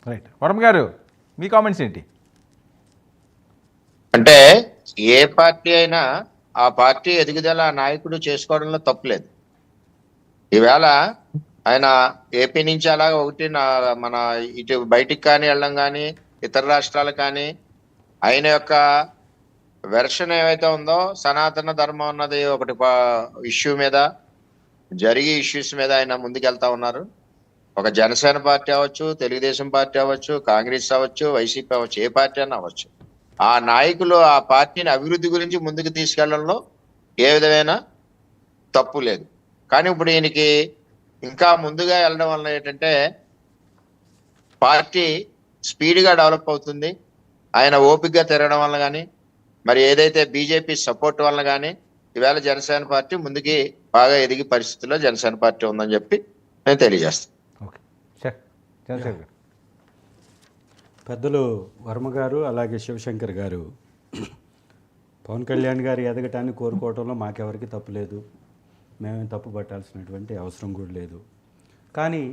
Right. వరమ గారు మీ comments ఏంటి? అంటే ఏ పార్టీ అయినా ఆ పార్టీ ఎదుగుదల ఆ నాయకుడు చేసుకోవడంలో తప్పులేదు. ఈవేళ ఆయన ఏపీ నుంచి అలాగా మన ఇటు బయటికి కానీ వెళ్ళడం కానీ ఇతర రాష్ట్రాలు కానీ ఆయన యొక్క వెర్షన్ ఏవైతే ఉందో సనాతన ధర్మం అన్నది ఒకటి ఇష్యూ మీద జరిగే ఇష్యూస్ మీద ఆయన ముందుకెళ్తా ఉన్నారు. ఒక జనసేన పార్టీ అవ్వచ్చు, తెలుగుదేశం పార్టీ అవ్వచ్చు, కాంగ్రెస్ అవ్వచ్చు, వైసీపీ అవ్వచ్చు, ఏ పార్టీ అయినా అవ్వచ్చు, ఆ నాయకులు ఆ పార్టీని అభివృద్ధి గురించి ముందుకు తీసుకెళ్లడంలో ఏ విధమైన తప్పు లేదు. కానీ ఇప్పుడు ఈయనకి ఇంకా ముందుగా వెళ్ళడం వల్ల ఏంటంటే పార్టీ స్పీడ్గా డెవలప్ అవుతుంది. ఆయన ఓపికగా తిరగడం వల్ల కానీ మరి ఏదైతే బీజేపీ సపోర్ట్ వల్ల కానీ ఈవేళ జనసేన పార్టీ ముందుకి బాగా ఎదిగే పరిస్థితుల్లో జనసేన పార్టీ ఉందని చెప్పి నేను తెలియజేస్తాను. పెద్దలు వర్మ గారు అలాగే శివశంకర్ గారు పవన్ కళ్యాణ్ గారు ఎదగటాన్ని కోరుకోవడంలో మాకెవరికి తప్పు లేదు, మేమేం తప్పు పట్టాల్సినటువంటి అవసరం కూడా లేదు. కానీ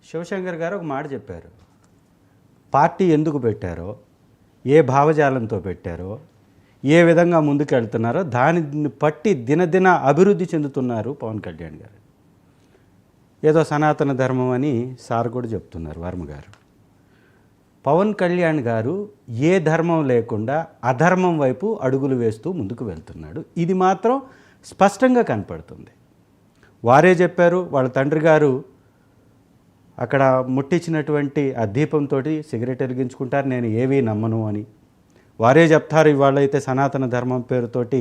శివశంకర్ గారు ఒక మాట చెప్పారు, పార్టీ ఎందుకు పెట్టారో, ఏ భావజాలంతో పెట్టారో, ఏ విధంగా ముందుకు వెళ్తున్నారో దానిని పట్టి దినదిన అభివృద్ధి చెందుతున్నారు పవన్ కళ్యాణ్ గారు. ఏదో సనాతన ధర్మం అని సార్ కూడా చెప్తున్నారు వర్మ గారు. పవన్ కళ్యాణ్ గారు ఏ ధర్మం లేకుండా అధర్మం వైపు అడుగులు వేస్తూ ముందుకు వెళ్తున్నాడు. ఇది మాత్రం స్పష్టంగా కనపడుతుంది. వారే చెప్పారు, వాళ్ళ తండ్రి గారు అక్కడ ముట్టించినటువంటి ఆ దీపంతో సిగరెట్ వెలిగించుకుంటారు, నేను ఏవీ నమ్మను అని వారే చెప్తారు. ఇవాళ అయితే సనాతన ధర్మం పేరుతోటి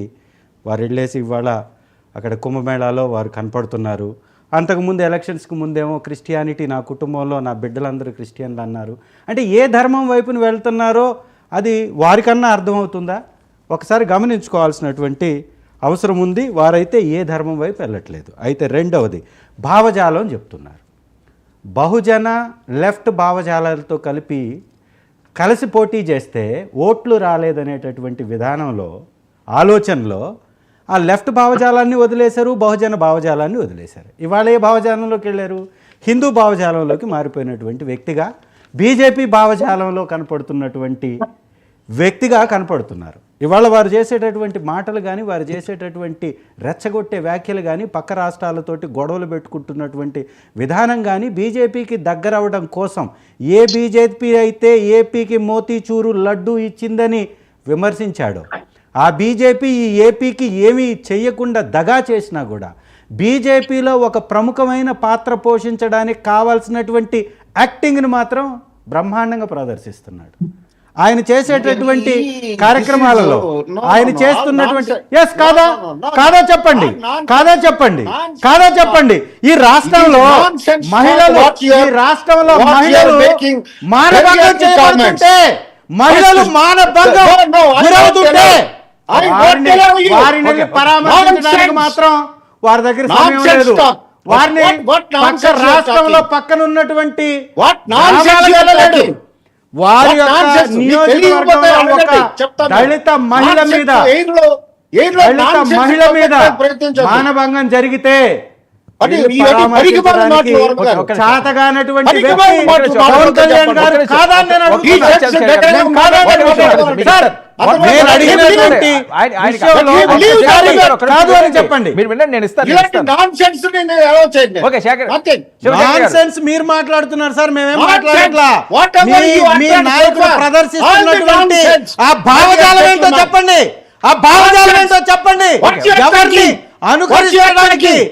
వారు వెళ్ళేసి ఇవాళ అక్కడ కుంభమేళాలో వారు కనపడుతున్నారు. అంతకుముందు ఎలక్షన్స్కి ముందేమో క్రిస్టియానిటీ, నా కుటుంబంలో నా బిడ్డలందరూ క్రిస్టియన్లు అన్నారు. అంటే ఏ ధర్మం వైపున వెళ్తున్నారో అది వారికన్నా అర్థమవుతుందా? ఒకసారి గమనించుకోవాల్సినటువంటి అవసరం ఉంది. వారైతే ఏ ధర్మం వైపు వెళ్ళట్లేదు. అయితే రెండవది భావజాలం చెప్తున్నారు. బహుజన లెఫ్ట్ భావజాలాలతో కలిసి పోటీ చేస్తే ఓట్లు రాలేదనేటటువంటి విధానంలో ఆలోచనలో ఆ లెఫ్ట్ భావజాలాన్ని వదిలేశారు, బహుజన భావజాలాన్ని వదిలేశారు. ఇవాళ ఏ భావజాలంలోకి వెళ్ళారు? హిందూ భావజాలంలోకి మారిపోయినటువంటి వ్యక్తిగా, బీజేపీ భావజాలంలో కనపడుతున్నటువంటి వ్యక్తిగా కనపడుతున్నారు. ఇవాళ వారు చేసేటటువంటి మాటలు కానీ, వారు చేసేటటువంటి రెచ్చగొట్టే వ్యాఖ్యలు కానీ, పక్క రాష్ట్రాలతోటి గొడవలు పెట్టుకుంటున్నటువంటి విధానం కానీ బీజేపీకి దగ్గర అవ్వడం కోసం, ఏ బీజేపీ అయితే ఏపీకి మోతీచూరు లడ్డూ ఇచ్చిందని విమర్శించాడో, ఆ బీజేపీ ఈ ఏపీకి ఏమీ చెయ్యకుండా దగా చేసినా కూడా బీజేపీలో ఒక ప్రముఖమైన పాత్ర పోషించడానికి కావాల్సినటువంటి యాక్టింగ్ని మాత్రం బ్రహ్మాండంగా ప్రదర్శిస్తున్నాడు. ఆయన చేసేటటువంటి కార్యక్రమాలలో ఆయన చేస్తున్నటువంటి కాదా చెప్పండి ఈ రాష్ట్రంలో మహిళలు మానభంగం చేయబడుతుంటే, మహిళలు మానభంగం గురవుతుంటే వారిని పరామర్శించడానికి మాత్రం వారి దగ్గర సమయం లేదు. వారిని పక్క రాష్ట్రంలో పక్కనున్నటువంటి వారి యొక్క నియోజకవర్గంలో ఒక దళిత మహిళ మీద మానభంగం జరిగితే చాతగానటువంటి వ్యక్తి పవన్ కళ్యాణ్ గారు కాదని నేను కాదు అని చెప్పండి. మీరు మాట్లాడుతున్నారు సార్, మేమేం మాట్లాడట్లా. మీ నాయకులు ప్రదర్శిస్తున్నటువంటి ఆ భావజాలం ఏంటో చెప్పండి, ఎవరిని అనుకరించడానికి